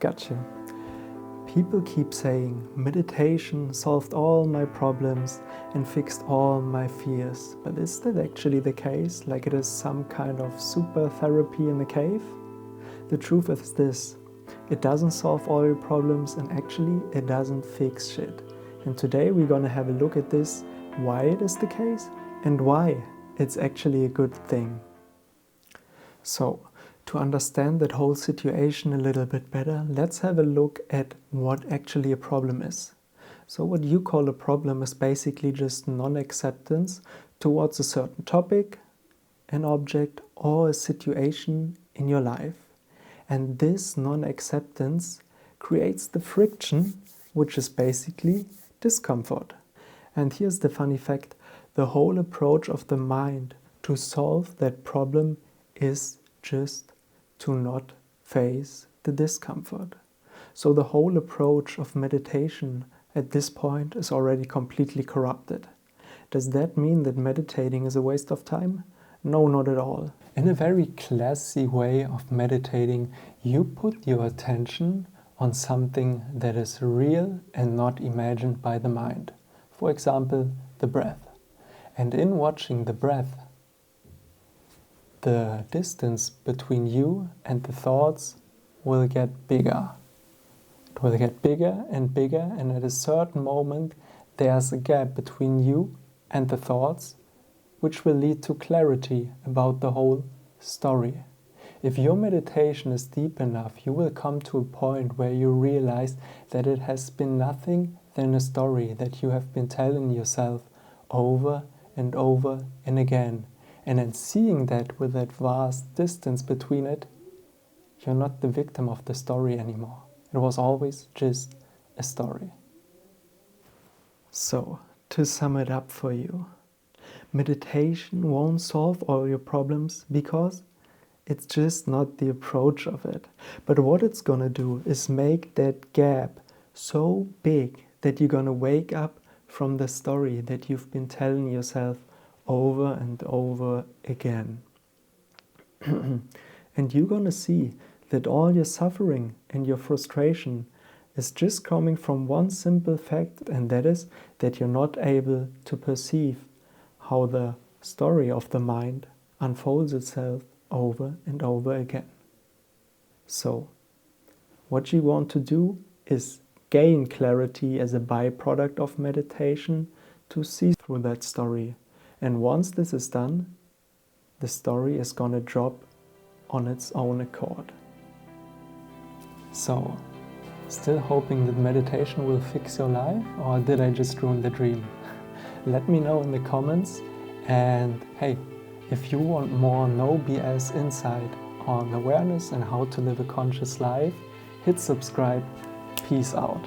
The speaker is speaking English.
Gotcha. People keep saying meditation solved all my problems and fixed all my fears. But is that actually the case? Like it is some kind of super therapy in the cave? The truth is this: it doesn't solve all your problems, and actually it doesn't fix shit. And today we're gonna have a look at this, why it is the case and why it's actually a good thing. So, to understand that whole situation a little bit better, let's have a look at what actually a problem is. So what you call a problem is basically just non-acceptance towards a certain topic, an object, or a situation in your life. And this non-acceptance creates the friction, which is basically discomfort. And here's the funny fact: the whole approach of the mind to solve that problem is just to not face the discomfort. So the whole approach of meditation at this point is already completely corrupted. Does that mean that meditating is a waste of time? No, not at all. In a very classy way of meditating, you put your attention on something that is real and not imagined by the mind. For example, the breath. And in watching the breath, the distance between you and the thoughts will get bigger. It will get bigger and bigger, and at a certain moment there's a gap between you and the thoughts, which will lead to clarity about the whole story. If your meditation is deep enough, you will come to a point where you realize that it has been nothing than a story that you have been telling yourself over and over and again. And in seeing that with that vast distance between it, you're not the victim of the story anymore. It was always just a story. So, to sum it up for you, meditation won't solve all your problems because it's just not the approach of it. But what it's gonna do is make that gap so big that you're gonna wake up from the story that you've been telling yourself over and over again. And you're gonna see that all your suffering and your frustration is just coming from one simple fact, and that is that you're not able to perceive how the story of the mind unfolds itself over and over again. So, what you want to do is gain clarity as a byproduct of meditation to see through that story. And once this is done, the story is gonna drop on its own accord. So, still hoping that meditation will fix your life, or did I just ruin the dream? Let me know in the comments. And hey, if you want more no BS insight on awareness and how to live a conscious life, hit subscribe. Peace out.